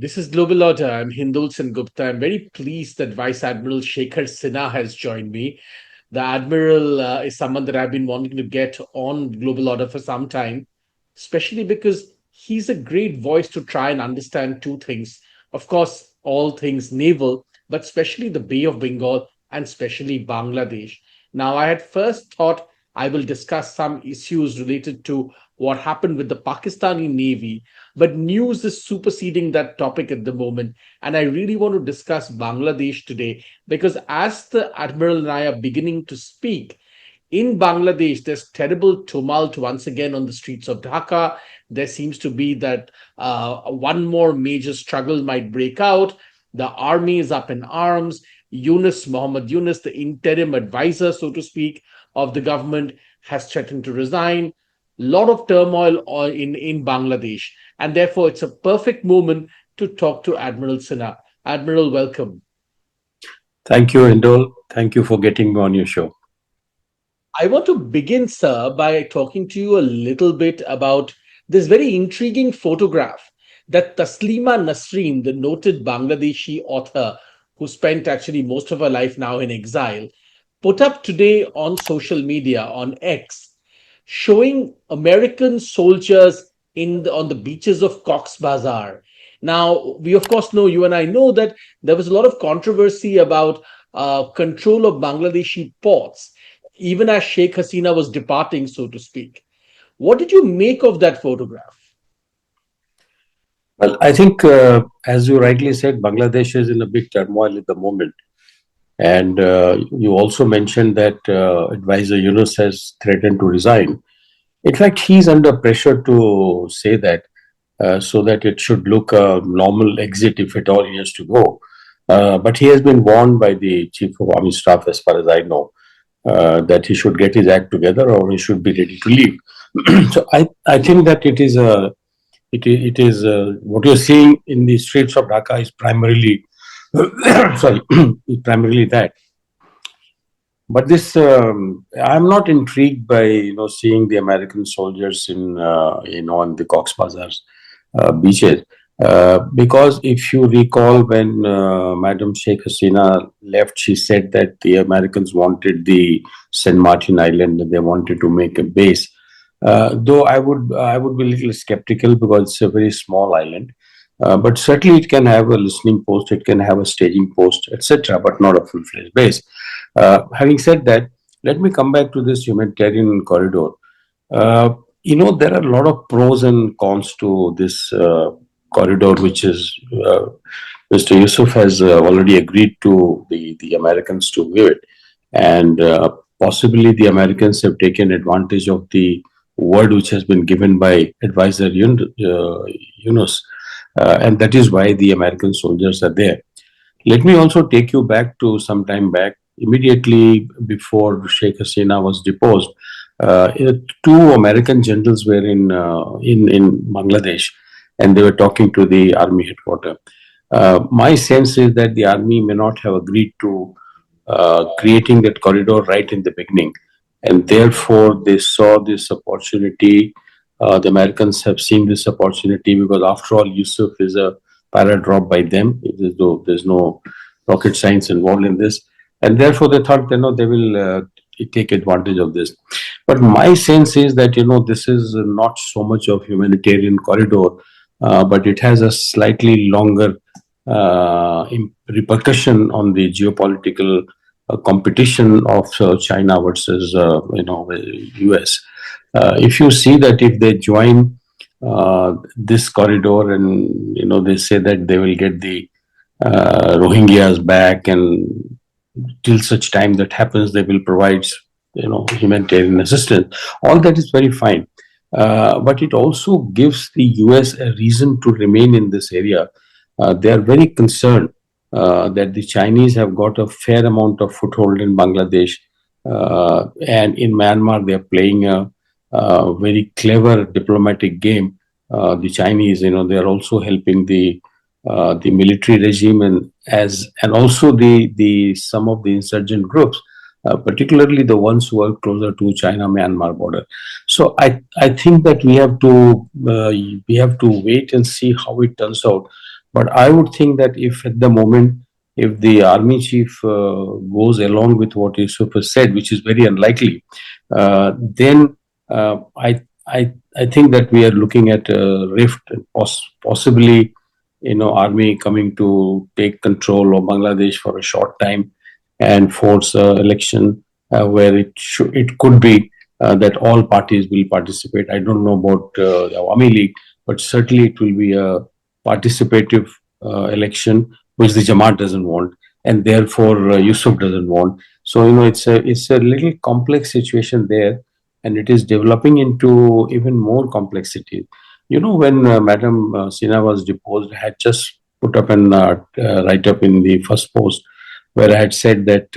This is Global Order. I'm Hindol Sengupta. I'm very pleased that Vice Admiral Shekhar Sinha has joined me. The Admiral is someone that I've been wanting to get on Global Order for some time, especially because he's a great voice to try and understand two things. Of course, all things naval, but especially the Bay of Bengal and especially Bangladesh. Now, I had first thought I will discuss some issues related to what happened with the Pakistani Navy, but news is superseding that topic at the moment. And I really want to discuss Bangladesh today because as the Admiral and I are beginning to speak, in Bangladesh, there's terrible tumult once again on the streets of Dhaka. There seems to be that one more major struggle might break out. The army is up in arms. Yunus, Mohammad Yunus, the interim advisor, so to speak, of the government, has threatened to resign. Lot of turmoil in Bangladesh. And therefore, it's a perfect moment to talk to Admiral Sinha. Admiral, welcome. Thank you, Hindol. Thank you for getting me on your show. I want to begin, sir, by talking to you a little bit about this very intriguing photograph that Taslima Nasreen, the noted Bangladeshi author who spent actually most of her life now in exile, put up today on social media, on X, showing American soldiers on the beaches of Cox's Bazar. Now, we of course know, you and I know, that there was a lot of controversy about control of Bangladeshi ports, even as Sheikh Hasina was departing, so to speak. What did you make of that photograph? Well, I think, as you rightly said, Bangladesh is in a big turmoil at the moment. And you also mentioned that Advisor Yunus has threatened to resign. In fact, he's under pressure to say that so that it should look a normal exit if at all he has to go. But he has been warned by the Chief of Army Staff, as far as I know, that he should get his act together or he should be ready to leave. So I think that it is what you're seeing in the streets of Dhaka is primarily primarily that. But this, I'm not intrigued by seeing the American soldiers in on the Cox's Bazar's beaches, because if you recall when Madam Sheikh Hasina left, she said that the Americans wanted the Saint Martin Island and they wanted to make a base. Though I would be a little skeptical because it's a very small island. But certainly it can have a listening post, it can have a staging post, etc., but not a full-fledged base. Having said that, let me come back to this humanitarian corridor. There are a lot of pros and cons to this corridor, which is Mr. Yusuf has already agreed to the Americans to give it. And possibly the Americans have taken advantage of the word which has been given by Advisor Yunus. And that is why the American soldiers are there. Let me also take you back to some time back, immediately before Sheikh Hasina was deposed. Two American generals were in Bangladesh, and they were talking to the army headquarters. My sense is that the army may not have agreed to creating that corridor right in the beginning, and therefore they saw this opportunity. The Americans have seen this opportunity because, after all, Yusuf is a paradrop by them. There's no rocket science involved in this. And therefore, they thought, they will take advantage of this. But my sense is that, this is not so much of humanitarian corridor, but it has a slightly longer repercussion on the geopolitical competition of China versus, US. If you see that if they join this corridor and, they say that they will get the Rohingyas back, and till such time that happens, they will provide, humanitarian assistance. All that is very fine. But it also gives the US a reason to remain in this area. They are very concerned that the Chinese have got a fair amount of foothold in Bangladesh. And in Myanmar, they are playing a very clever diplomatic game. The Chinese, they are also helping the military regime and also the some of the insurgent groups, particularly the ones who are closer to China-Myanmar border. So I think that we have to wait and see how it turns out. But I would think that if at the moment, if the army chief goes along with what Yusuf has said, which is very unlikely, then I think that we are looking at a rift, possibly, army coming to take control of Bangladesh for a short time and force election where it could be that all parties will participate. I don't know about the Awami League, but certainly it will be a participative election, which the Jamaat doesn't want, and therefore Yusuf doesn't want. So it's a little complex situation there, and it is developing into even more complexity. When Madam Sinha was deposed, I had just put up an write up in the first post where I had said that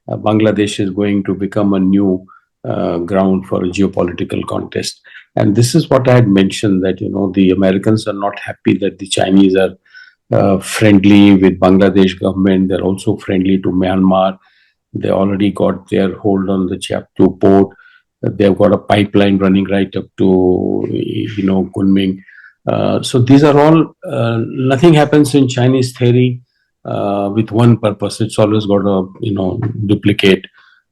Bangladesh is going to become a new ground for a geopolitical contest. And this is what I had mentioned, that the Americans are not happy that the Chinese are friendly with Bangladesh government. They're also friendly to Myanmar. They already got their hold on the Chaptu port. They've got a pipeline running right up to Kunming. So these are all, nothing happens in Chinese theory with one purpose. It's always got a duplicate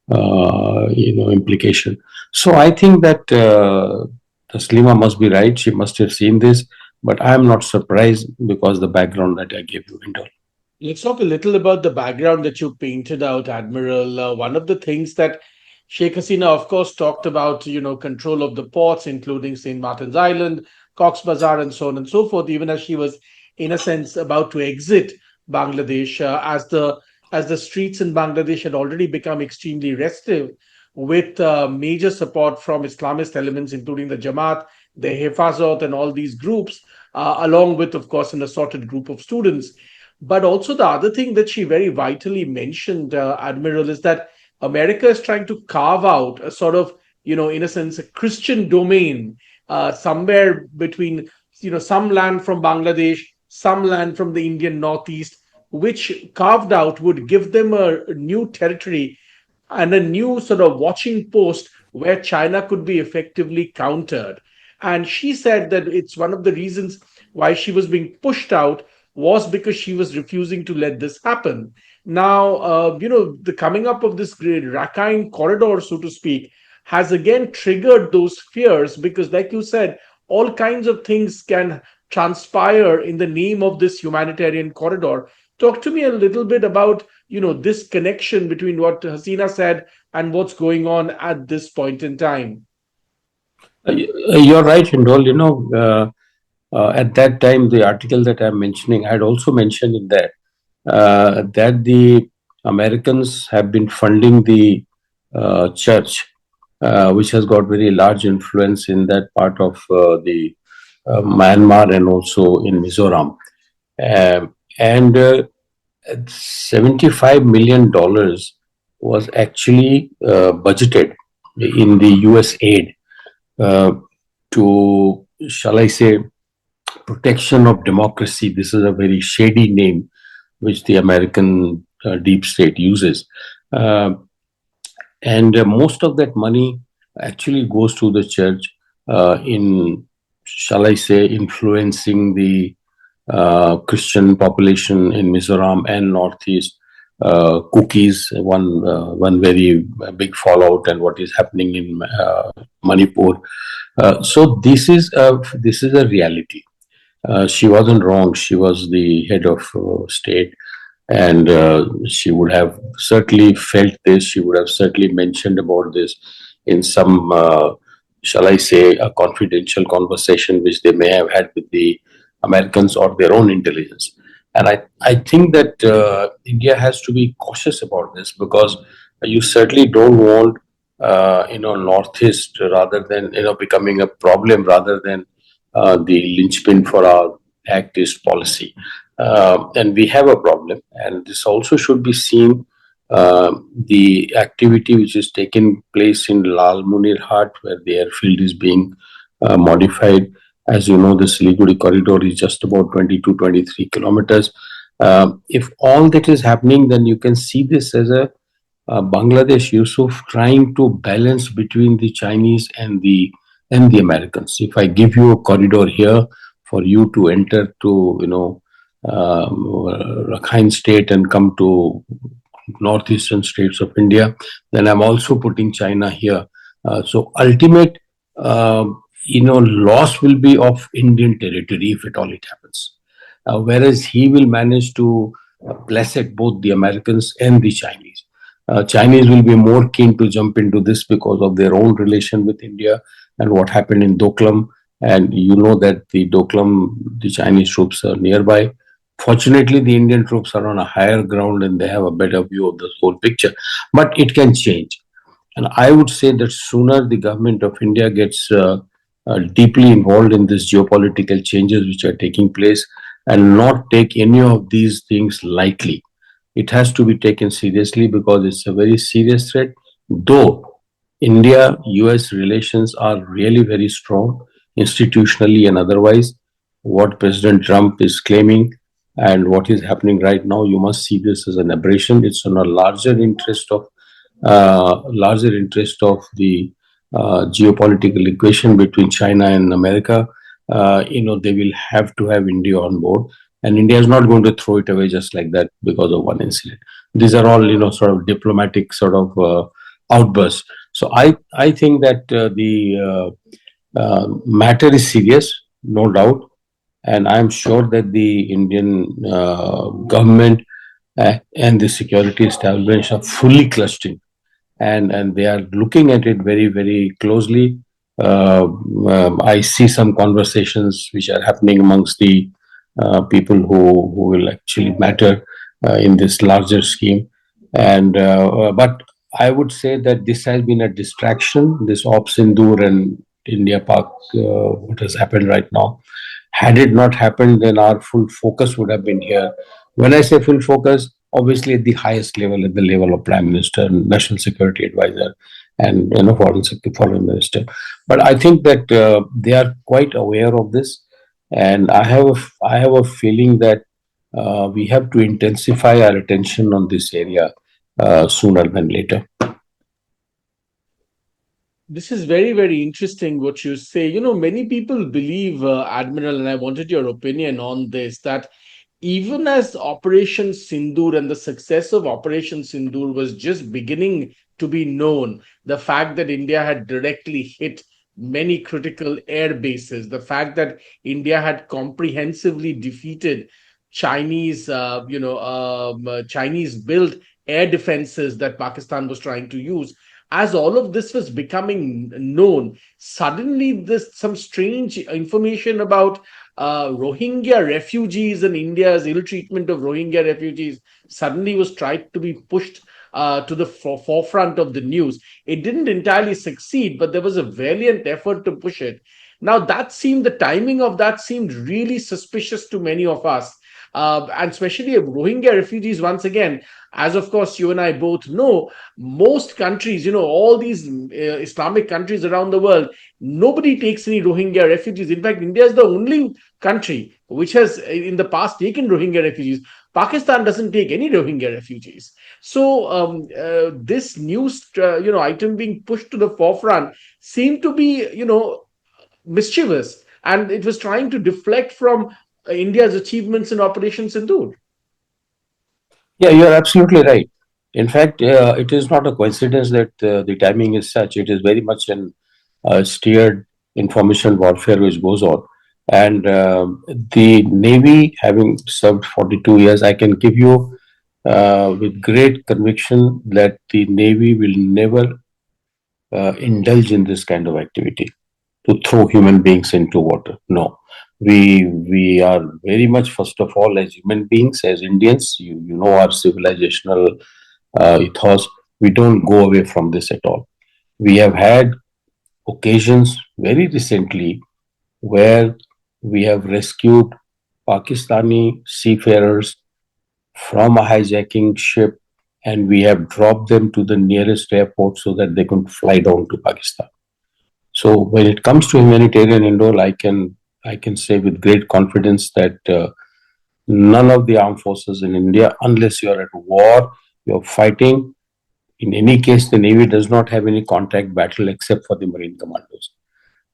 implication. So I think that Taslima must be right. She must have seen this, but I am not surprised because the background that I gave you, Hindol. Let's talk a little about the background that you painted out, Admiral. One of the things that Sheikh Hasina, of course, talked about, control of the ports, including St. Martin's Island, Cox's Bazar, and so on and so forth, even as she was, in a sense, about to exit Bangladesh, as the streets in Bangladesh had already become extremely restive, with major support from Islamist elements, including the Jamaat, the Hifazat, and all these groups, along with, of course, an assorted group of students. But also, the other thing that she very vitally mentioned, Admiral, is that America is trying to carve out a sort of, in a sense, a Christian domain somewhere between, some land from Bangladesh, some land from the Indian Northeast, which carved out would give them a new territory and a new sort of watching post where China could be effectively countered. And she said that it's one of the reasons why she was being pushed out was because she was refusing to let this happen. Now, the coming up of this great Rakhine corridor, so to speak, has again triggered those fears because, like you said, all kinds of things can transpire in the name of this humanitarian corridor. Talk to me a little bit about, this connection between what Hasina said and what's going on at this point in time. You're right, Hindol. At that time, the article that I'm mentioning, I had also mentioned in that the Americans have been funding the church, which has got very large influence in that part of the Myanmar and also in Mizoram. And $75 million was actually budgeted in the US aid to, shall I say, protection of democracy. This is a very shady name which the American deep state uses. And most of that money actually goes to the church in, shall I say, influencing the Christian population in Mizoram and Northeast. Cookies, one very big fallout, and what is happening in Manipur. So this is a reality. She wasn't wrong. She was the head of state, and she would have certainly felt this. She would have certainly mentioned about this in some, shall I say, a confidential conversation which they may have had with the Americans or their own intelligence. And I think that India has to be cautious about this because you certainly don't want, Northeast rather than, becoming a problem rather than the linchpin for our Act East policy. And we have a problem. And this also should be seen, the activity which is taking place in Lal Munirhat, where the airfield is being modified. As you know, the Siliguri corridor is just about 22-23 kilometers. If all that is happening, then you can see this as a Bangladesh Yusuf trying to balance between the Chinese and the Americans. If I give you a corridor here for you to enter to, Rakhine State and come to northeastern states of India, then I'm also putting China here. So ultimate, uh, loss will be of Indian territory if at all it happens. Whereas he will manage to bless it both the Americans and the Chinese. Chinese will be more keen to jump into this because of their own relation with India and what happened in Doklam. And you know that the Doklam, the Chinese troops are nearby. Fortunately, the Indian troops are on a higher ground and they have a better view of the whole picture. But it can change. And I would say that sooner the government of India gets deeply involved in these geopolitical changes which are taking place and not take any of these things lightly. It has to be taken seriously because it's a very serious threat. Though India US relations are really very strong, institutionally and otherwise, what President Trump is claiming and what is happening right now, you must see this as an aberration. It's on a larger interest of the geopolitical equation between China and America. They will have to have India on board, and India is not going to throw it away just like that because of one incident. These are all, sort of diplomatic sort of outbursts. So I think that the matter is serious, no doubt, and I'm sure that the Indian government and the security establishment are fully clutching and they are looking at it very, very closely. I see some conversations which are happening amongst the people who will actually matter in this larger scheme. But I would say that this has been a distraction. This Op Sindoor and India Pak, what has happened right now. Had it not happened, then our full focus would have been here. When I say full focus, obviously at the highest level, at the level of Prime Minister, National Security Advisor, and Foreign Minister. But I think that they are quite aware of this, and I have a feeling that we have to intensify our attention on this area sooner than later. This is very, very interesting what you say. You know, many people believe, Admiral, and I wanted your opinion on this, that even as Operation Sindoor and the success of Operation Sindoor was just beginning to be known, the fact that India had directly hit many critical air bases, the fact that India had comprehensively defeated Chinese built air defenses that Pakistan was trying to use, as all of this was becoming known, suddenly this some strange information about Rohingya refugees and India's ill treatment of Rohingya refugees suddenly was tried to be pushed to the forefront of the news. It didn't entirely succeed, but there was a valiant effort to push it. Now, the timing of that seemed really suspicious to many of us. And especially Rohingya refugees, once again, as of course you and I both know, most countries, all these Islamic countries around the world, nobody takes any Rohingya refugees. In fact, India is the only country which has in the past taken Rohingya refugees. Pakistan doesn't take any Rohingya refugees. So this news, item being pushed to the forefront seemed to be, mischievous, and it was trying to deflect from India's achievements in Operation Sindoor. Yeah, you're absolutely right. In fact, it is not a coincidence that the timing is such. It is very much an steered information warfare which goes on. And the Navy, having served 42 years, I can give you with great conviction that the Navy will never indulge in this kind of activity to throw human beings into water. No, we are very much, first of all, as human beings, as Indians. You know our civilizational ethos. We don't go away from this at all. We have had occasions very recently where we have rescued Pakistani seafarers from a hijacking ship and we have dropped them to the nearest airport so that they can fly down to Pakistan. So when it comes to humanitarian Indol, I can say with great confidence that none of the armed forces in India, unless you're at war, you're fighting. In any case, the Navy does not have any contact battle except for the Marine commandos.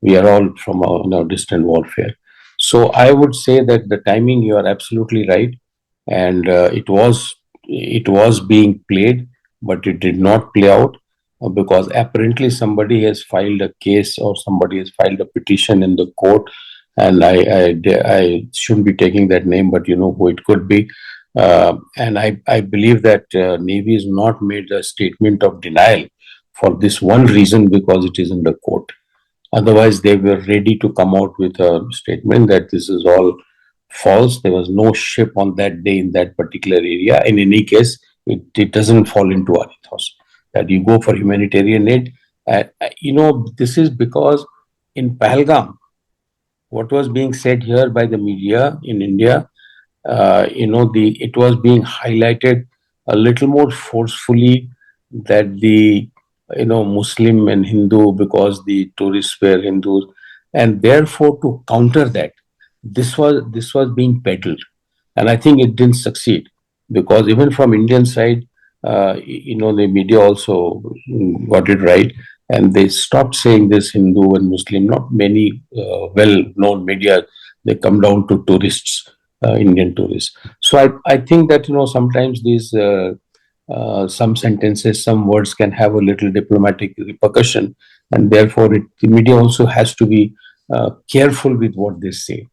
We are all from a distant warfare. So I would say that the timing, you are absolutely right, and it was being played, but it did not play out because apparently somebody has filed a case or somebody has filed a petition in the court, and I shouldn't be taking that name, but you know who it could be. And I believe that Navy has not made a statement of denial for this one reason because it is in the court. Otherwise, they were ready to come out with a statement that this is all false. There was no ship on that day in that particular area. In any case, it doesn't fall into our ethos that you go for humanitarian aid. This is because in Pahalgam, what was being said here by the media in India, the it was being highlighted a little more forcefully that the Muslim and Hindu, because the tourists were Hindus, and therefore to counter that, this was being peddled, and I think it didn't succeed because even from Indian side, the media also got it right, and they stopped saying this Hindu and Muslim. Not many well-known media, they come down to tourists, Indian tourists. So I think that sometimes these some sentences, some words can have a little diplomatic repercussion, and therefore the media also has to be careful with what they say.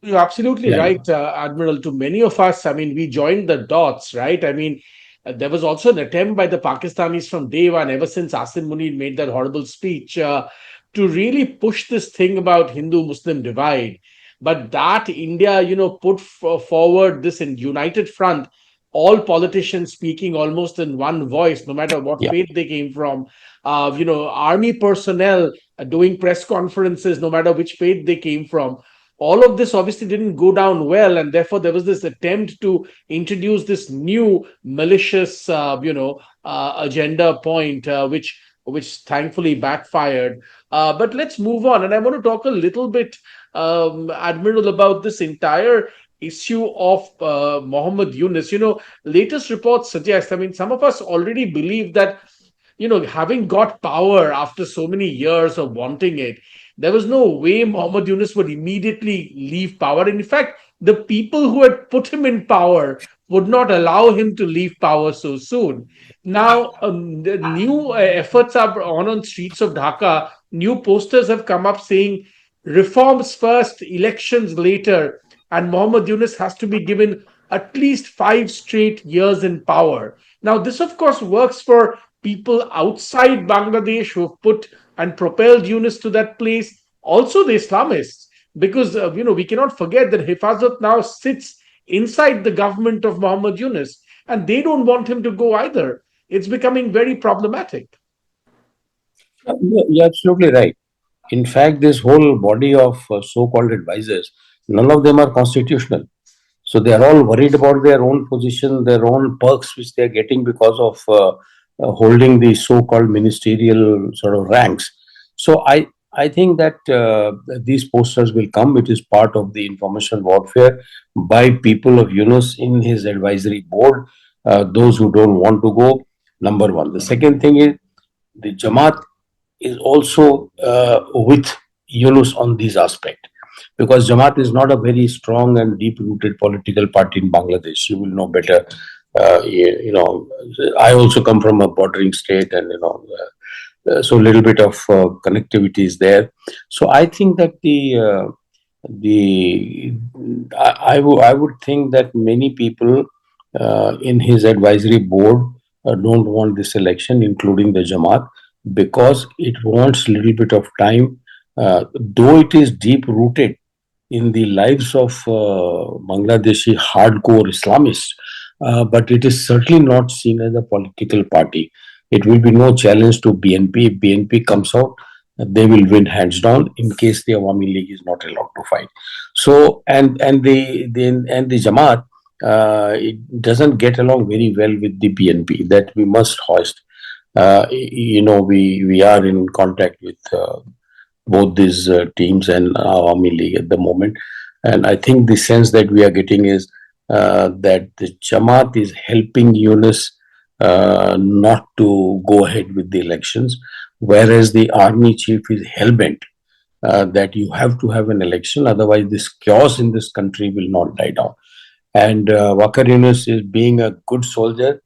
You're absolutely Yeah, right, Admiral. To many of us, I mean, we joined the dots, right? I mean, there was also an attempt by the Pakistanis from day one, ever since Asim Munir made that horrible speech, to really push this thing about Hindu-Muslim divide. But that India, put forward this in united front, all politicians speaking almost in one voice, no matter what yeah. faith they came from. Army personnel doing press conferences, no matter which faith they came from. All of this obviously didn't go down well, and therefore there was this attempt to introduce this new malicious agenda point, which thankfully backfired. But let's move on, and I want to talk a little bit, Admiral, about this entire issue of Mohammad Yunus. Latest reports suggest, I mean, some of us already believe that, having got power after so many years of wanting it, there was no way Muhammad Yunus would immediately leave power. And in fact, the people who had put him in power would not allow him to leave power so soon. Now, the new efforts are on streets of Dhaka. New posters have come up saying reforms first, elections later, and Muhammad Yunus has to be given at least 5 straight years in power. Now, this, of course, works for people outside Bangladesh who have put and propelled Yunus to that place. Also, the Islamists, because we cannot forget that Hifazat now sits inside the government of Muhammad Yunus, and they don't want him to go either. It's becoming very problematic. You're absolutely right. In fact, this whole body of so-called advisors, none of them are constitutional. So they are all worried about their own position, their own perks, which they are getting because of holding the so-called ministerial sort of ranks. So I think that these posters will come. It is part of the information warfare by people of Yunus in his advisory board. Those who don't want to go, number one. The second thing is the Jamaat is also with Yunus on these aspects because Jamaat is not a very strong and deep-rooted political party in Bangladesh. You will know better. I also come from a bordering state, and so a little bit of connectivity is there. So I think that the I would think that many people in his advisory board don't want this election, including the Jamaat, because it wants a little bit of time. Though it is deep rooted in the lives of Bangladeshi hardcore Islamists, but it is certainly not seen as a political party. It will be no challenge to BNP. If BNP comes out, they will win hands down in case the Awami League is not allowed to fight. So and the Jamaat, it doesn't get along very well with the BNP. That we must hoist. We are in contact with both these teams and Awami League at the moment. And I think the sense that we are getting is that the Jamaat is helping Yunus not to go ahead with the elections, whereas the army chief is hell bent that you have to have an election, otherwise this chaos in this country will not die down. And Wakar Yunus is being a good soldier.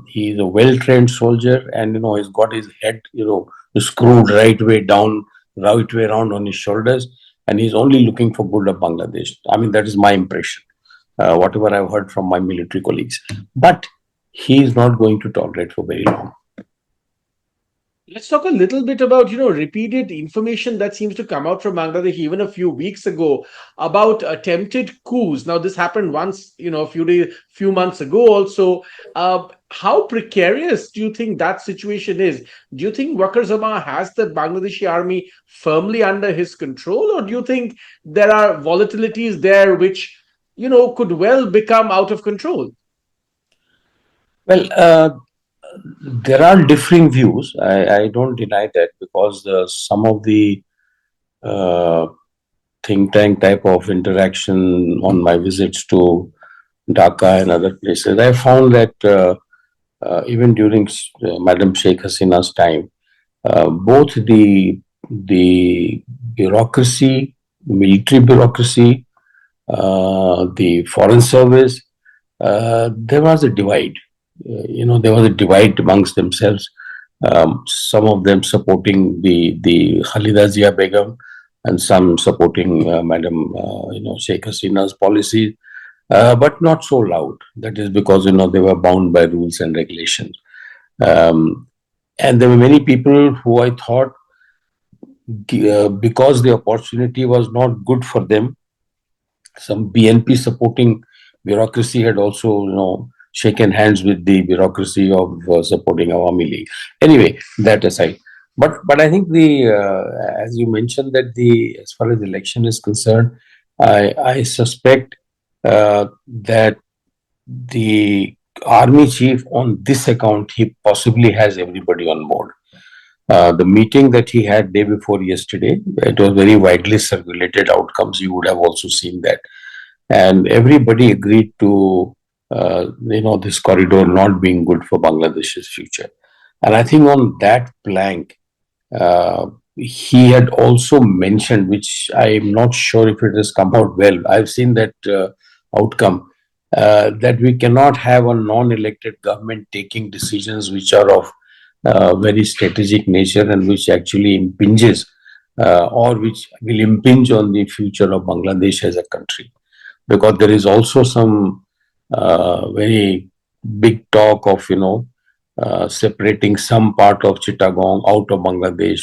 He's a well-trained soldier, and he's got his head screwed right way down, right way around on his shoulders, and he's only looking for good of Bangladesh. I mean, that is my impression, whatever I've heard from my military colleagues. But he is not going to tolerate for very long. Let's talk a little bit about, repeated information that seems to come out from Bangladesh even a few weeks ago about attempted coups. Now, this happened once, few months ago also. How precarious do you think that situation is? Do you think Waker-Zaman has the Bangladeshi army firmly under his control, or do you think there are volatilities there which, could well become out of control? Well, there are differing views. I don't deny that, because some of the uh, think tank type of interaction on my visits to Dhaka and other places, I found that even during Madam Sheikh Hasina's time, both the bureaucracy, military bureaucracy, the foreign service, there was a divide. There was a divide amongst themselves. Some of them supporting the Khalida Zia Begum, and some supporting Madam Sheikh Hasina's policies, but not so loud. That is because they were bound by rules and regulations. Um, and there were many people who I thought, because the opportunity was not good for them, some BNP supporting bureaucracy had also, shaken hands with the bureaucracy of supporting Awami League. Anyway, that aside, but I think as you mentioned, that as far as the election is concerned, I suspect that the army chief, on this account, he possibly has everybody on board. The meeting that he had day before yesterday, it was very widely circulated outcomes. You would have also seen that, and everybody agreed to this corridor not being good for Bangladesh's future. And I think on that plank, he had also mentioned, which I am not sure if it has come out well. I've seen that outcome, that we cannot have a non-elected government taking decisions which are of very strategic nature, and which actually impinges or which will impinge on the future of Bangladesh as a country. Because there is also some very big talk of separating some part of Chittagong out of Bangladesh,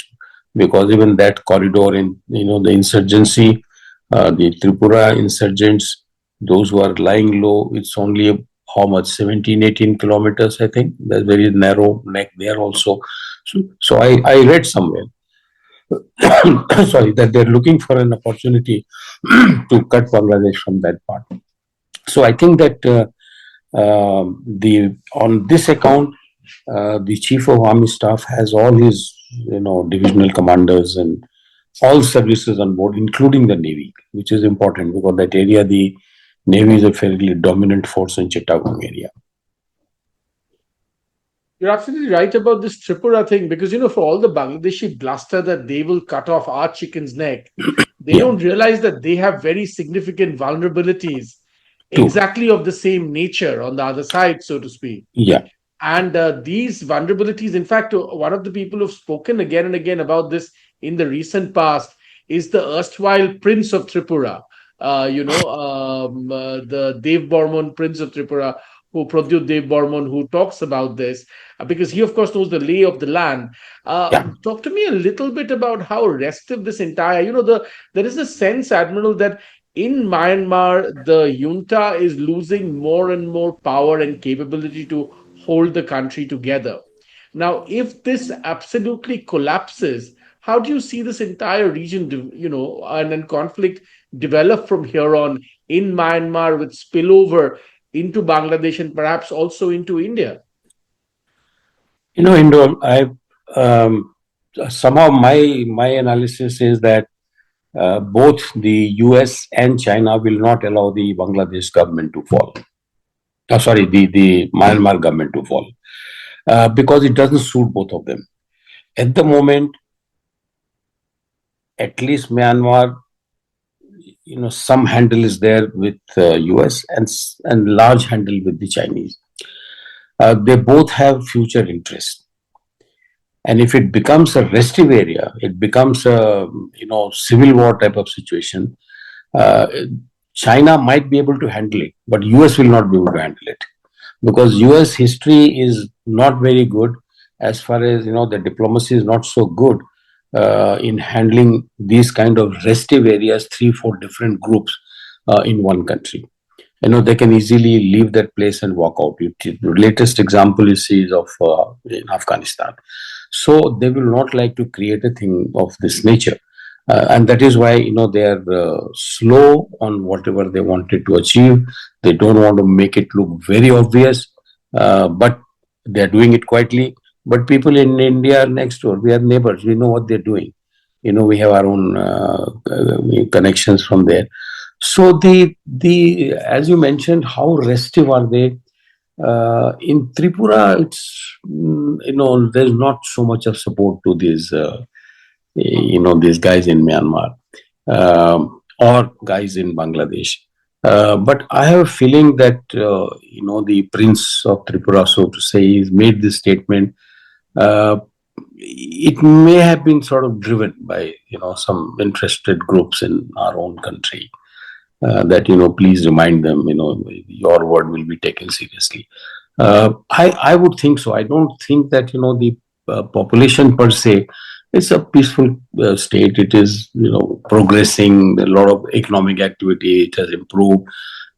because even that corridor in the insurgency, the Tripura insurgents, those who are lying low, it's only how much, 17-18 kilometers, I think. There's very narrow neck there also. So I read somewhere sorry, that they're looking for an opportunity to cut Bangladesh from that part. So I think that on this account, the chief of army staff has all his divisional commanders and all services on board, including the navy, which is important, because that area, the navy is a fairly dominant force in Chittagong area. You're absolutely right about this Tripura thing, because for all the Bangladeshi bluster that they will cut off our chicken's neck, they Yeah, don't realize that they have very significant vulnerabilities true. exactly of the same nature on the other side, so to speak. Yeah, And these vulnerabilities, in fact, one of the people who've spoken again and again about this in the recent past is the erstwhile Prince of Tripura, the Dev Bormon Prince of Tripura, who Pradyut Dev Bormon, who talks about this, because he, of course, knows the lay of the land. yeah. Talk to me a little bit about how restive this entire, there is a sense, Admiral, that in Myanmar, the junta is losing more and more power and capability to hold the country together. Now, if this absolutely collapses, how do you see this entire region, and conflict develop from here on in Myanmar with spillover into Bangladesh and perhaps also into India? Indol, I somehow my analysis is that both the US and China will not allow the Bangladesh government to fall. Sorry, the Myanmar government to fall, because it doesn't suit both of them. At the moment, at least Myanmar, some handle is there with US and large handle with the Chinese. They both have future interests. And if it becomes a restive area, it becomes a civil war type of situation. Uh, China might be able to handle it, but US will not be able to handle it because US history is not very good as far as the diplomacy is not so good in handling these kind of restive areas, 3, 4 different groups in one country. They can easily leave that place and walk out. The latest example you see is of in Afghanistan. So they will not like to create a thing of this nature. And that is why they are slow on whatever they wanted to achieve. They don't want to make it look very obvious, but they are doing it quietly. But people in India are next door. We are neighbors. We know what they're doing. We have our own connections from there. So the as you mentioned, how restive are they? In Tripura, it's there's not so much of support to these guys in Myanmar or guys in Bangladesh. But I have a feeling that the Prince of Tripura, so to say, has made this statement. Uh, it may have been sort of driven by some interested groups in our own country that please remind them your word will be taken seriously. I would think so. I don't think that the population per se, it's a peaceful state. It is progressing. A lot of economic activity. It has improved.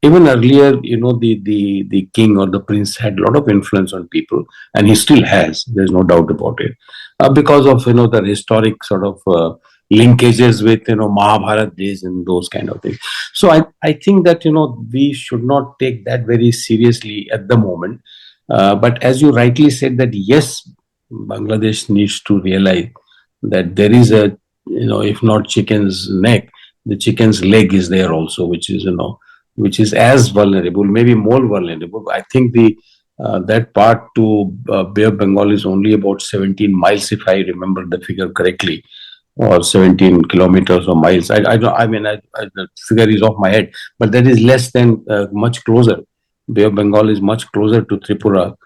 Even earlier, the king or the prince had a lot of influence on people, and he still has. There's no doubt about it, because of the historic sort of linkages with Mahabharat days and those kind of things. So I think that we should not take that very seriously at the moment. But as you rightly said, that yes, Bangladesh needs to realize that there is a if not chicken's neck, the chicken's leg is there also, which is as vulnerable, maybe more vulnerable. I think the that part to Bay of Bengal is only about 17 miles, if I remember the figure correctly, or 17 kilometers or miles. I don't. I mean, the figure is off my head, but that is less than much closer. Bay of Bengal is much closer to Tripura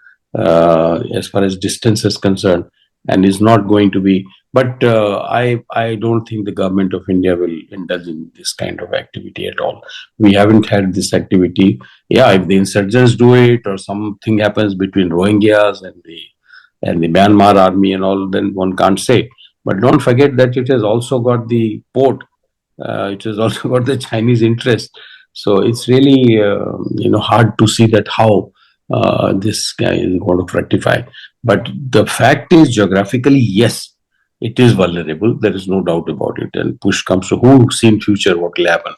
as far as distance is concerned, and is not going to be. But I don't think the government of India will indulge in this kind of activity at all. We haven't had this activity. Yeah, if the insurgents do it or something happens between Rohingyas and the Myanmar army and all, then one can't say. But don't forget that it has also got the port. It has also got the Chinese interest. So it's really hard to see that how this guy is going to rectify. But the fact is, geographically, yes, it is vulnerable. There is no doubt about it. And push comes to who's in future what will happen.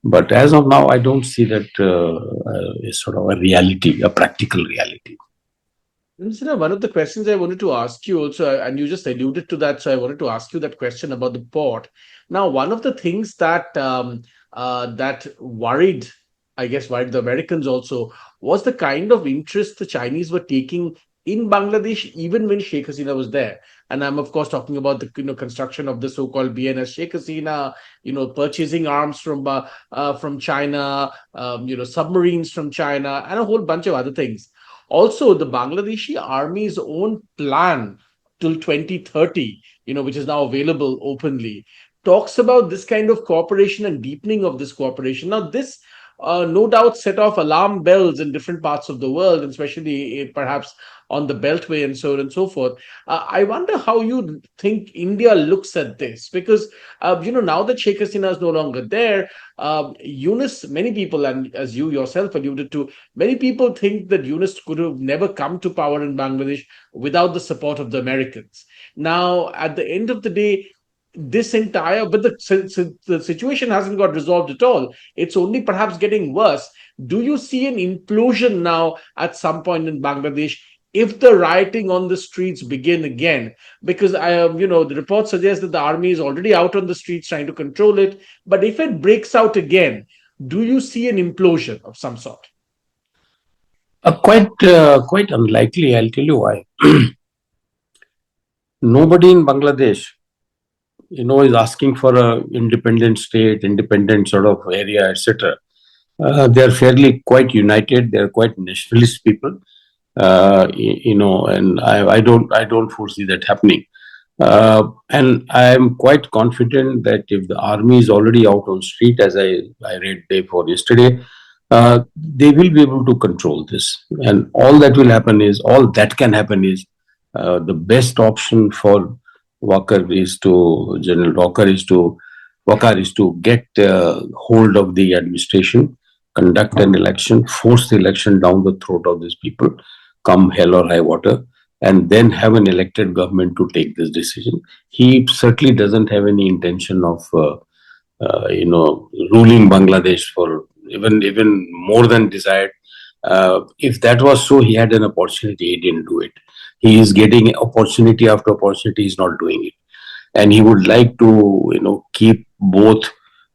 But as of now, I don't see that is sort of a reality, a practical reality. One of the questions I wanted to ask you also, and you just alluded to that, so I wanted to ask you that question about the port. Now, one of the things that that worried, I guess, worried the Americans also, was the kind of interest the Chinese were taking in Bangladesh, even when Sheikh Hasina was there. And I'm of course talking about the construction of the so-called BNS Sheikh Hasina, purchasing arms from China, submarines from China, and a whole bunch of other things. Also, the Bangladeshi army's own plan till 2030, which is now available openly, talks about this kind of cooperation and deepening of this cooperation. Now, this no doubt set off alarm bells in different parts of the world, and especially perhaps on the Beltway and so on and so forth. I wonder how you think India looks at this, because now that Sheikh Hasina is no longer there, Yunus, many people, and as you yourself alluded to, many people think that Yunus could have never come to power in Bangladesh without the support of the Americans. Now, at the end of the day, this entire but the situation hasn't got resolved at all. It's only perhaps getting worse. Do you see an implosion now at some point in Bangladesh if the rioting on the streets begin again? Because the report suggests that the army is already out on the streets trying to control it. But if it breaks out again, do you see an implosion of some sort? Quite unlikely. I'll tell you why. Nobody in Bangladesh is asking for a independent state, independent sort of area, etc. They are fairly quite united. They are quite nationalist people, and I don't foresee that happening. And I am quite confident that if the army is already out on street, as I read day before yesterday, they will be able to control this. And all that can happen is the best option for General Walker is to get hold of the administration, conduct an election, force the election down the throat of these people, come hell or high water, and then have an elected government to take this decision. He certainly doesn't have any intention of, ruling Bangladesh for even more than desired. If that was so, he had an opportunity. He didn't do it. He is getting opportunity after opportunity. He's not doing it, and he would like to, keep both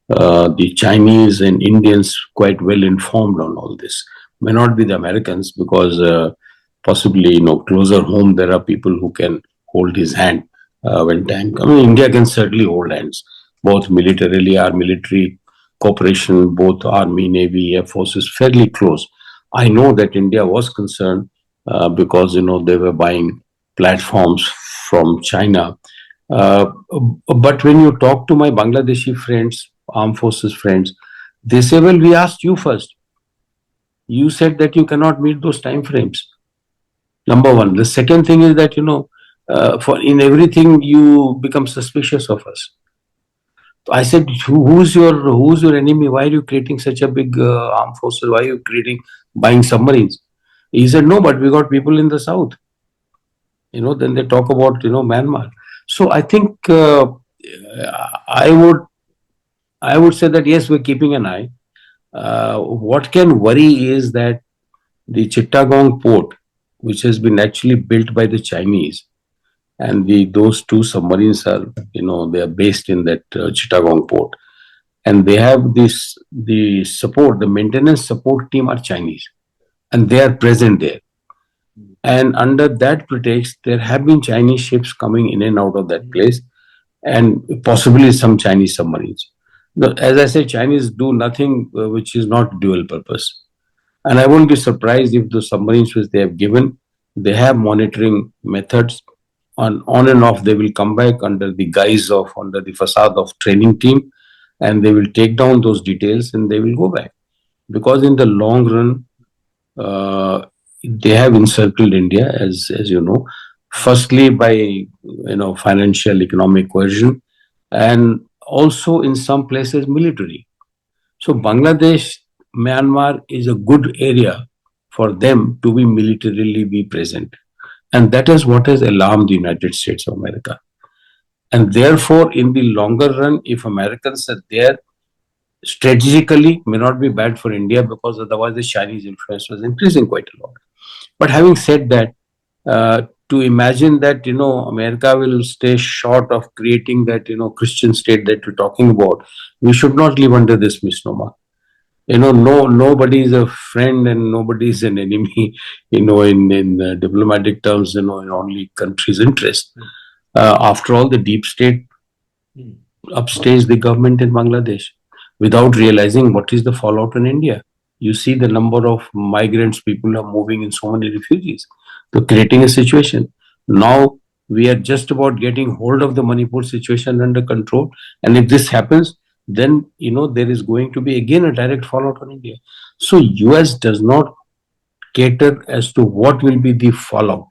the Chinese and Indians quite well informed on all this. May not be the Americans because possibly, closer home there are people who can hold his hand when time comes. I mean, India can certainly hold hands, both militarily, our military cooperation, both army, navy, air force is fairly close. I know that India was concerned because they were buying platforms from China. Uh, but when you talk to my Bangladeshi friends, armed forces friends, they say, "Well, we asked you first. You said that you cannot meet those time frames." Number one. The second thing is that for in everything you become suspicious of us. I said, who's your enemy? Why are you creating such a big armed forces? Why are you buying submarines? He said, no, but we got people in the south. Then they talk about Myanmar. So I think I would say that yes, we're keeping an eye. What can worry is that the Chittagong port, which has been actually built by the Chinese, and those two submarines are they are based in that Chittagong port, and they have the maintenance support team are Chinese, and they are present there. And under that pretext, there have been Chinese ships coming in and out of that place, and possibly some Chinese submarines. As I say, Chinese do nothing which is not dual purpose. And I won't be surprised if the submarines which they have given, they have monitoring methods. On and off, they will come back under the facade of training team, and they will take down those details and they will go back. Because in the long run, they have encircled India, as you know, firstly by financial economic coercion, and also in some places military. So Bangladesh, Myanmar is a good area for them to be militarily be present. And that is what has alarmed the United States of America. And therefore, in the longer run, if Americans are there, strategically may not be bad for India because otherwise the Chinese influence was increasing quite a lot. But having said that, to imagine that America will stay short of creating that Christian state that we're talking about, we should not live under this misnomer. Nobody is a friend and nobody is an enemy. In diplomatic terms, in only country's interest. After all, the deep state upstages the government in Bangladesh without realizing what is the fallout in India. You see the number of migrants, people are moving in, so many refugees. They're creating a situation. Now we are just about getting hold of the Manipur situation under control. And if this happens, then there is going to be again a direct fallout on India. So US does not cater as to what will be the fallout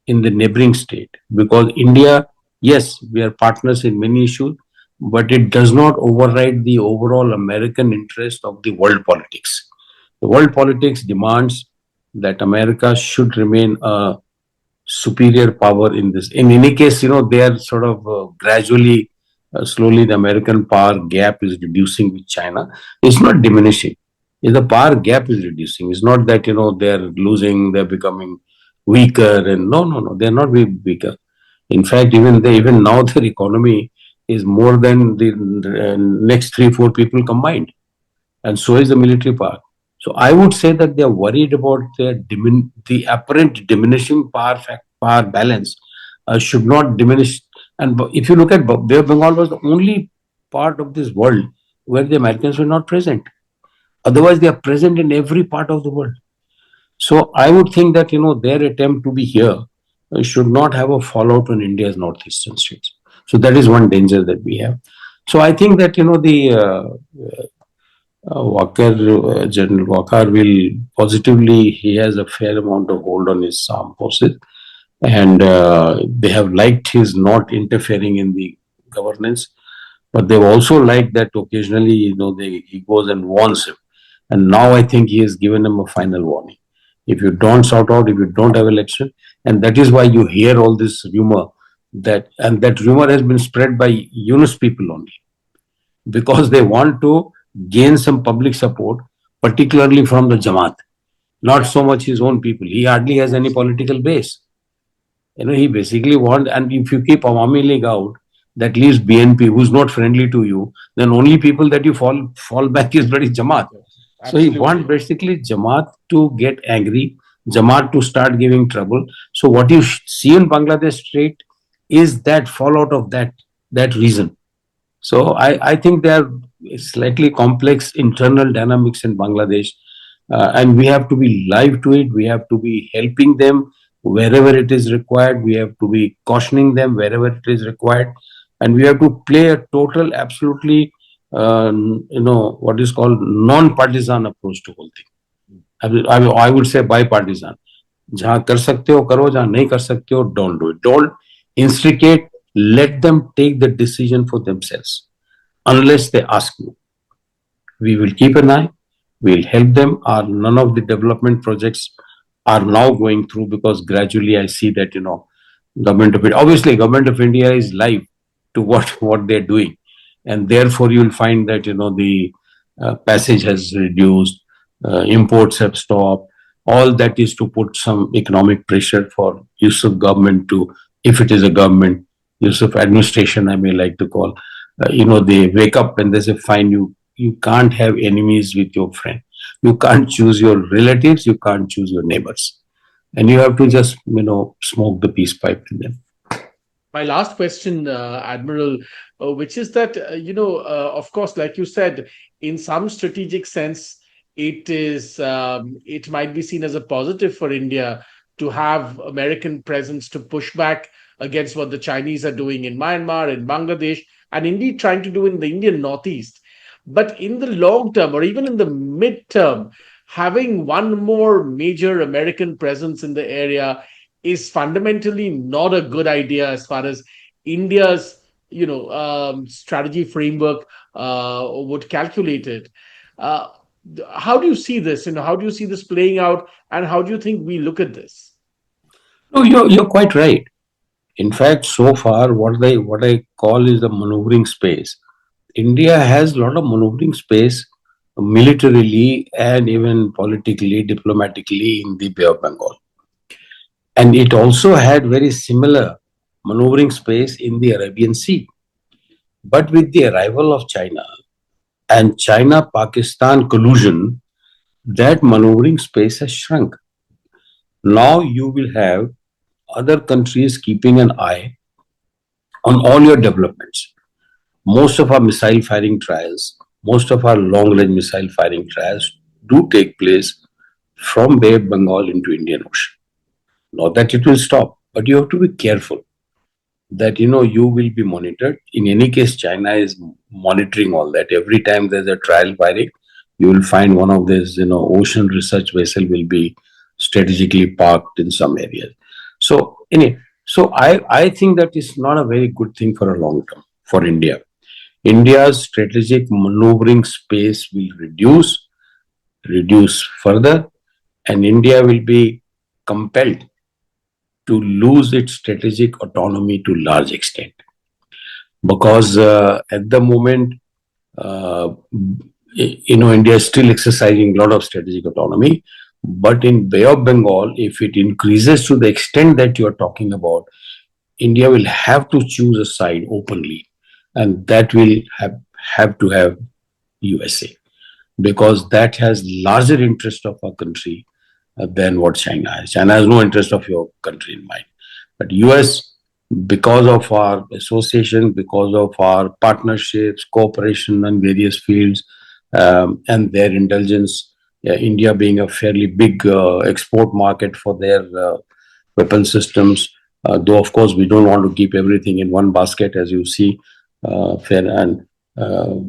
in the neighboring state, because India, yes, we are partners in many issues, but it does not override the overall American interest of the world politics. The world politics demands that America should remain a superior power in this. In any case, they are sort of gradually, slowly, the American power gap is reducing with China. It's not diminishing. The power gap is reducing. It's not that they're losing, they're becoming weaker, and no, they're not weaker. In fact, even now their economy is more than the next 3-4 people combined, and so is the military power. So I would say that they are worried about the apparent diminishing power balance should not diminish And if you look at Bay of Bengal was the only part of this world where the Americans were not present. Otherwise, they are present in every part of the world. So I would think that their attempt to be here should not have a fallout on India's northeastern states. So that is one danger that we have. So I think that the General Walker will positively. He has a fair amount of hold on his armed forces, and they have liked his not interfering in the governance, but they've also liked that occasionally he goes and warns him. And now I think he has given him a final warning. If you don't sort out, if you don't have election, and that is why you hear all this rumor, that rumor has been spread by Yunus people only, because they want to gain some public support, particularly from the Jamaat, not so much his own people. He hardly has any political base. He basically wants, and if you keep Awami League out, that leaves BNP, who's not friendly to you, then only people that you fall back is bloody Jamaat. So he wants basically Jamaat to get angry, Jamaat to start giving trouble. So what you see in Bangladesh Strait is that fallout of that reason. So I think there are slightly complex internal dynamics in Bangladesh, and we have to be live to it. We have to be helping them wherever it is required. We have to be cautioning them wherever it is required, and we have to play a total, absolutely, what is called non-partisan approach to whole thing. I would say bipartisan. जहाँ कर सकते हो करो, जहाँ नहीं कर सकते हो don't do it. Don't instigate. Let them take the decision for themselves, unless they ask you. We will keep an eye. We'll help them. None of the development projects are now going through, because gradually I see that government of India is live to what they're doing, and therefore you will find that the passage has reduced, imports have stopped. All that is to put some economic pressure for Yusuf government to, if it is a government, Yusuf administration, I may like to call, they wake up and they say, fine, you can't have enemies with your friend. You can't choose your relatives. You can't choose your neighbors. And you have to just, smoke the peace pipe with them. My last question, Admiral, which is that, of course, like you said, in some strategic sense, it might be seen as a positive for India to have American presence to push back against what the Chinese are doing in Myanmar, in Bangladesh, and indeed trying to do in the Indian Northeast. But in the long term, or even in the mid-term, having one more major American presence in the area is fundamentally not a good idea as far as India's, strategy framework would calculate it. How do you see this? How do you see this playing out, and how do you think we look at this? No, you're quite right. In fact, so far, what I call is the maneuvering space. India has a lot of maneuvering space militarily and even politically, diplomatically in the Bay of Bengal. And it also had very similar maneuvering space in the Arabian Sea. But with the arrival of China and China-Pakistan collusion, that maneuvering space has shrunk. Now you will have other countries keeping an eye on all your developments. Most of our missile firing trials, most of our long-range missile firing trials do take place from Bay of Bengal into Indian Ocean. Not that it will stop, but you have to be careful that you will be monitored. In any case, China is monitoring all that. Every time there's a trial firing, you will find one of these ocean research vessel will be strategically parked in some areas. So I think that is not a very good thing for a long term for India. India's strategic maneuvering space will reduce further, and India will be compelled to lose its strategic autonomy to large extent. Because at the moment, India is still exercising a lot of strategic autonomy. But in Bay of Bengal, if it increases to the extent that you are talking about, India will have to choose a side openly, and that will have to have USA, because that has larger interest of our country than what China has. China has no interest of your country in mind, but US because of our association, because of our partnerships, cooperation in various fields, and their intelligence, India being a fairly big export market for their weapon systems. Though, of course, we don't want to keep everything in one basket, as you see, fair uh,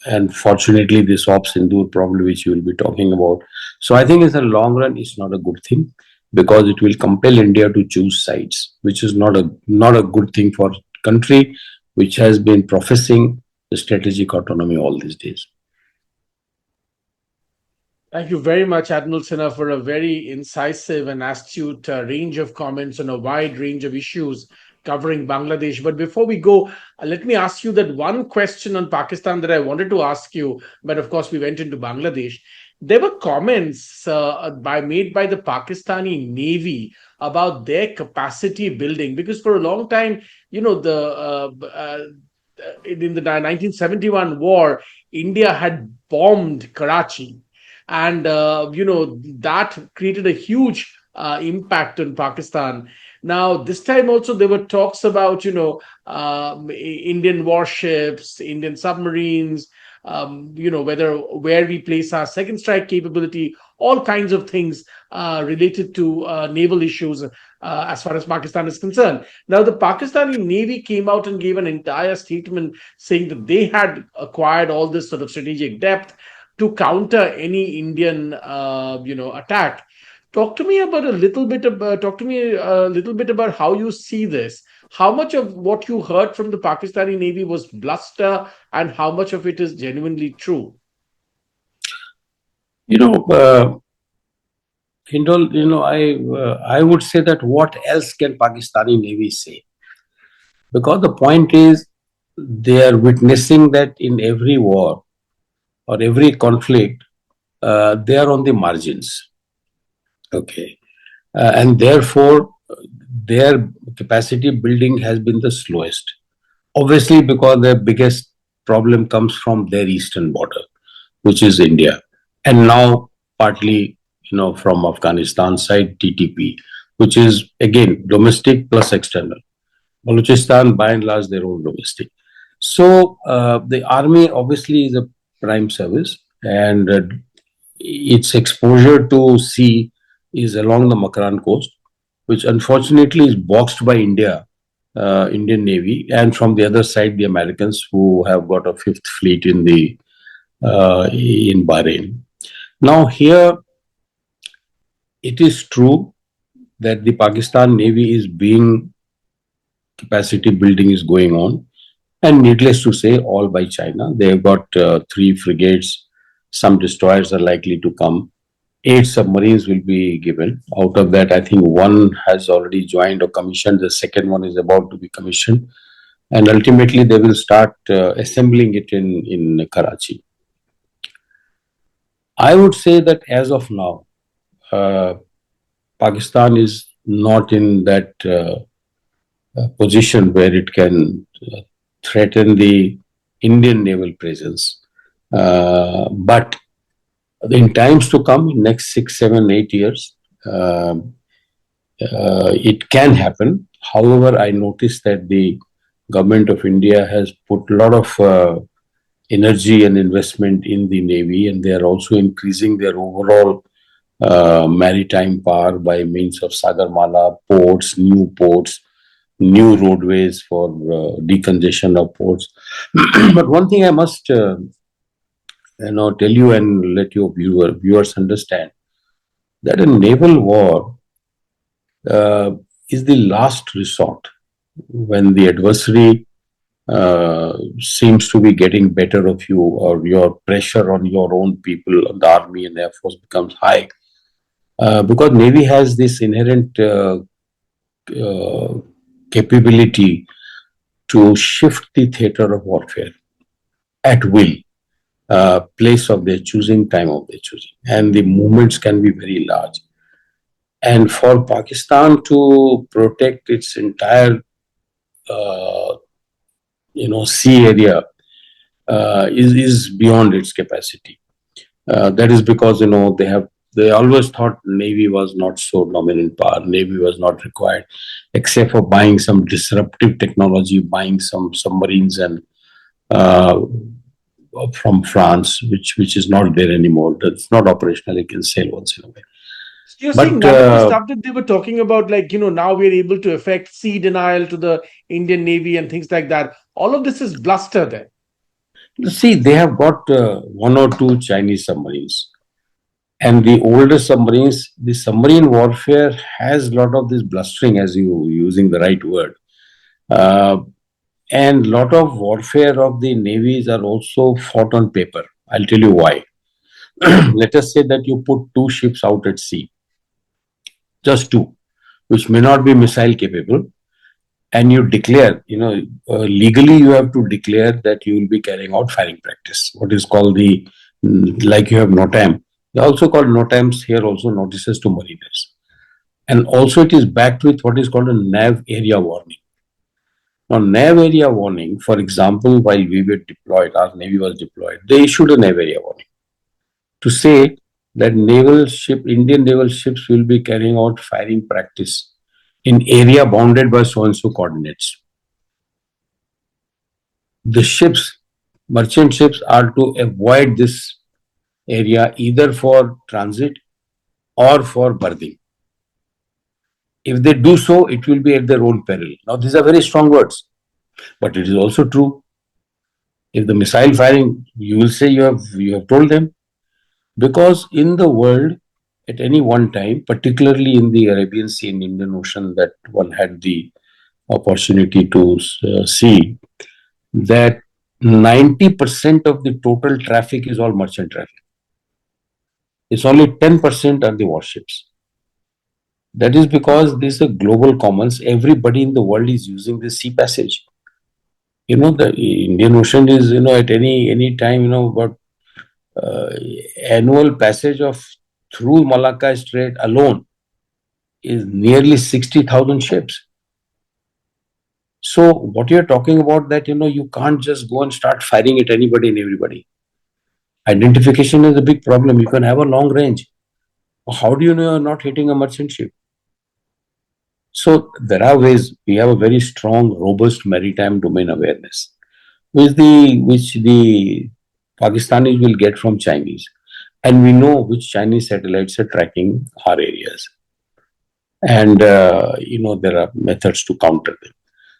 and fortunately, this Op Sindoor probably which you will be talking about. So I think in the long run, it's not a good thing because it will compel India to choose sides, which is not a good thing for country which has been professing the strategic autonomy all these days. Thank you very much, Admiral Sinha, for a very incisive and astute range of comments on a wide range of issues covering Bangladesh. But before we go, let me ask you that one question on Pakistan that I wanted to ask you. But of course, we went into Bangladesh. There were comments made by the Pakistani Navy about their capacity building because for a long time, in the 1971 war, India had bombed Karachi, and that created a huge impact on Pakistan. Now this time also there were talks about Indian warships, Indian submarines, whether where we place our second strike capability, all kinds of things related to naval issues as far as Pakistan is concerned. Now the Pakistani Navy came out and gave an entire statement saying that they had acquired all this sort of strategic depth to counter any Indian, attack. Talk to me a little bit about how you see this. How much of what you heard from the Pakistani Navy was bluster, and how much of it is genuinely true? You know, Hindol, I would say that what else can Pakistani Navy say? Because the point is, they are witnessing that in every war or every conflict, they are on the margins. Okay. And therefore, their capacity building has been the slowest. Obviously, because their biggest problem comes from their eastern border, which is India. And now, partly, from Afghanistan side, TTP, which is again domestic plus external. Balochistan, by and large, their own domestic. So the army obviously is a prime service, and its exposure to sea is along the Makran coast, which unfortunately is boxed by Indian Navy, and from the other side, the Americans who have got a fifth fleet in Bahrain. Now here, it is true that the Pakistan Navy is being capacity building is going on. And needless to say, all by China. They've got 3 frigates, some destroyers are likely to come. 8 submarines will be given. Out of that, I think one has already joined or commissioned. The second one is about to be commissioned. And ultimately, they will start assembling it in Karachi. I would say that as of now, Pakistan is not in that position where it can threaten the Indian naval presence. But in times to come, in next 6, 7, 8 years, it can happen. However, I noticed that the government of India has put a lot of energy and investment in the Navy, and they are also increasing their overall maritime power by means of Sagarmala ports, new roadways for decongestion of ports. But one thing I must tell you and let your viewers understand that a naval war is the last resort when the adversary seems to be getting better of you, or your pressure on your own people, the army and air force becomes high, because Navy has this inherent capability to shift the theater of warfare at will, place of their choosing, time of their choosing, and the movements can be very large. And for Pakistan to protect its entire, sea area is beyond its capacity. That is because they have They always thought Navy was not so dominant power. Navy was not required, except for buying some disruptive technology, buying some submarines and uh, from France, which is not there anymore. That's not operational. It can sail once in a way. So you're saying But none of the stuff that they were talking about, like, now we're able to affect sea denial to the Indian Navy and things like that. All of this is bluster there. see, they have got one or two Chinese submarines. And the older submarines, the submarine warfare has a lot of this blustering, as you using the right word. Uh, and lot of warfare of the navies are also fought on paper. I'll tell you why. Let us say that you put two ships out at sea, just two, which may not be missile capable, and you declare, legally you have to declare that you will be carrying out firing practice, what is called the, like you have NOTAM. They also called NOTAMs here also, notices to mariners. And also it is backed with what is called a NAV area warning. Now, NAV area warning, for example, while we were deployed, our Navy was deployed, they issued a NAV area warning to say that Indian naval ships will be carrying out firing practice in area bounded by so and so coordinates. The ships, merchant ships, are to avoid this area either for transit or for berthing. If they do so, it will be at their own peril. Now, these are very strong words, but it is also true. If the missile firing, you will say you have told them, because in the world, at any one time, particularly in the Arabian Sea and Indian Ocean, that one had the opportunity to see, that 90% of the total traffic is all merchant traffic. It's only 10% are the warships. That is because this is a global commons. Everybody in the world is using the sea passage. The Indian Ocean is, at any time, about annual passage of through Malacca Strait alone is nearly 60,000 ships. So what you're talking about, that, you can't just go and start firing at anybody and everybody. Identification is a big problem. You can have a long range. How do you know you're not hitting a merchant ship? So there are ways. We have a very strong, robust maritime domain awareness, which the Pakistanis will get from Chinese. And we know which Chinese satellites are tracking our areas. And, there are methods to counter them.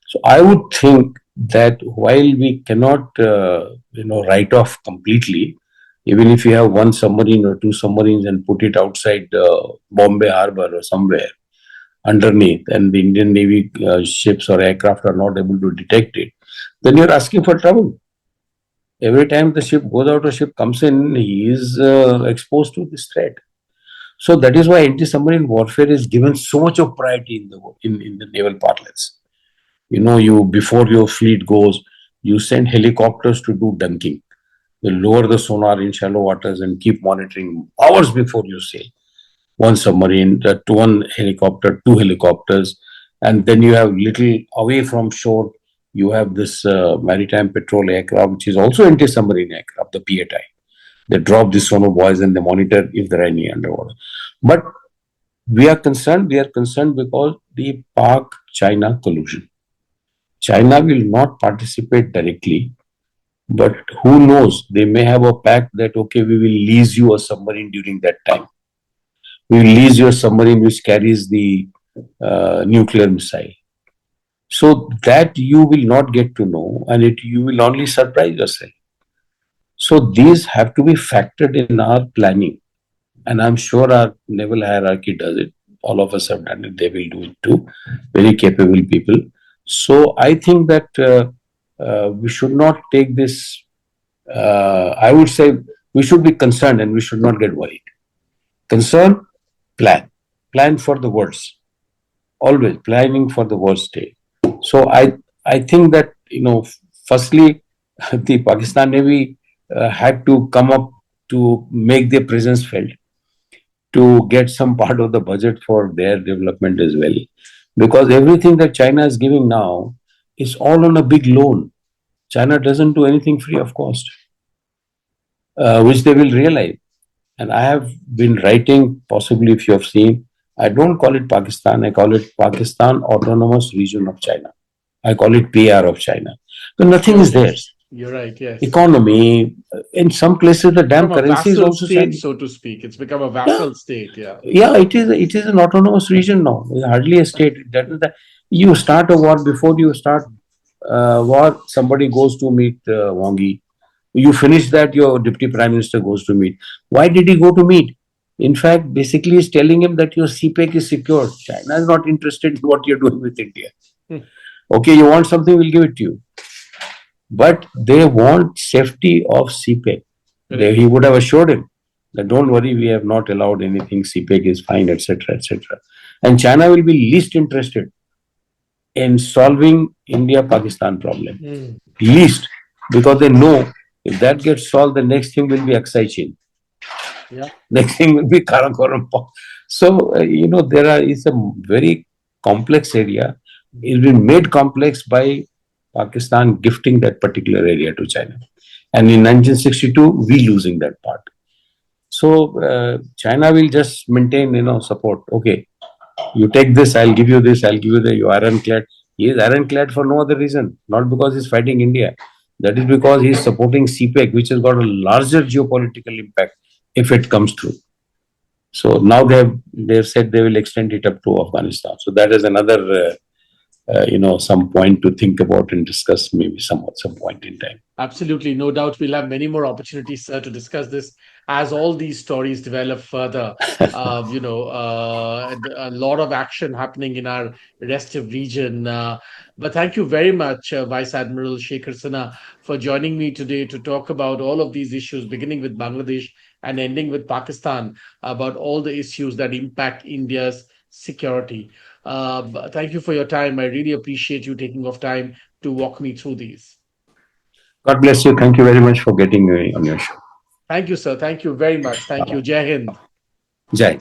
So I would think that while we cannot, write off completely, even if you have one submarine or two submarines and put it outside Bombay Harbor or somewhere underneath, and the Indian Navy ships or aircraft are not able to detect it, then you're asking for trouble. Every time the ship goes out or ship comes in, he is exposed to this threat. So that is why anti-submarine warfare is given so much of priority in the naval parlance. Before your fleet goes, you send helicopters to do dunking. You lower the sonar in shallow waters and keep monitoring hours before you sail. One submarine, one helicopter, two helicopters, and then you have little away from shore, you have this maritime patrol aircraft, which is also anti-submarine aircraft, the PATI. They drop the sonar buoys and they monitor if there are any underwater. But we are concerned because the Pak-China collusion. China will not participate directly, but who knows, they may have a pact that, okay, we will lease you a submarine during that time. We will lease your submarine which carries the nuclear missile. So that you will not get to know, and you will only surprise yourself. So these have to be factored in our planning. And I'm sure our naval hierarchy does it. All of us have done it. They will do it too. Very capable people. So I think that we should not take this. I would say we should be concerned and we should not get worried. Concern, plan for the worst. Always planning for the worst day. So I think that, firstly, the Pakistan Navy had to come up to make their presence felt, to get some part of the budget for their development as well. Because everything that China is giving now is all on a big loan. China doesn't do anything free of cost, which they will realize. And I have been writing, possibly if you have seen, I don't call it Pakistan, I call it Pakistan Autonomous Region of China. I call it PR of China. So nothing You're is right. theirs. You're right. Yes. Economy, in some places, the damn Become a currency is vassal also state, Chinese. so to speak. It's become a Yeah, vassal state. Yeah. yeah, it is an autonomous region now. It's hardly a state. That is the, you start a war before you start war. Somebody goes to meet Wang Yi. You finish that, your deputy prime minister goes to meet. Why did he go to meet? In fact, basically, he's telling him that your CPEC is secure. China is not interested in what you're doing with India. Hmm. Okay, you want something, we'll give it to you. But they want safety of CPEC. Correct. He would have assured him that don't worry, we have not allowed anything, CPEC is fine, etc., etc. And China will be least interested in solving India-Pakistan problem. Hmm. Least, because they know if that gets solved, the next thing will be Aksai Chin. Yeah. Next thing will be Karakoram. So, there is a very complex area. It's been made complex by Pakistan gifting that particular area to China. And in 1962, we losing that part. So, China will just maintain, support. Okay, you take this, I'll give you this, I'll give you the, you ironclad. He is ironclad for no other reason, not because he's fighting India. That is because he's supporting CPEC, which has got a larger geopolitical impact if it comes through. So now they've said they will extend it up to Afghanistan. So that is another some point to think about and discuss maybe some point in time. Absolutely. No doubt we'll have many more opportunities, sir, to discuss this as all these stories develop further. A lot of action happening in our restive region. But thank you very much, Vice Admiral Shekhar Sinha, for joining me today to talk about all of these issues, beginning with Bangladesh and ending with Pakistan, about all the issues that impact India's security. Thank you for your time. I really appreciate you taking off time to walk me through these. God bless you. Thank you very much for getting me on your show. Thank you, sir. Thank you very much. Thank you. Jai Hind. Jai.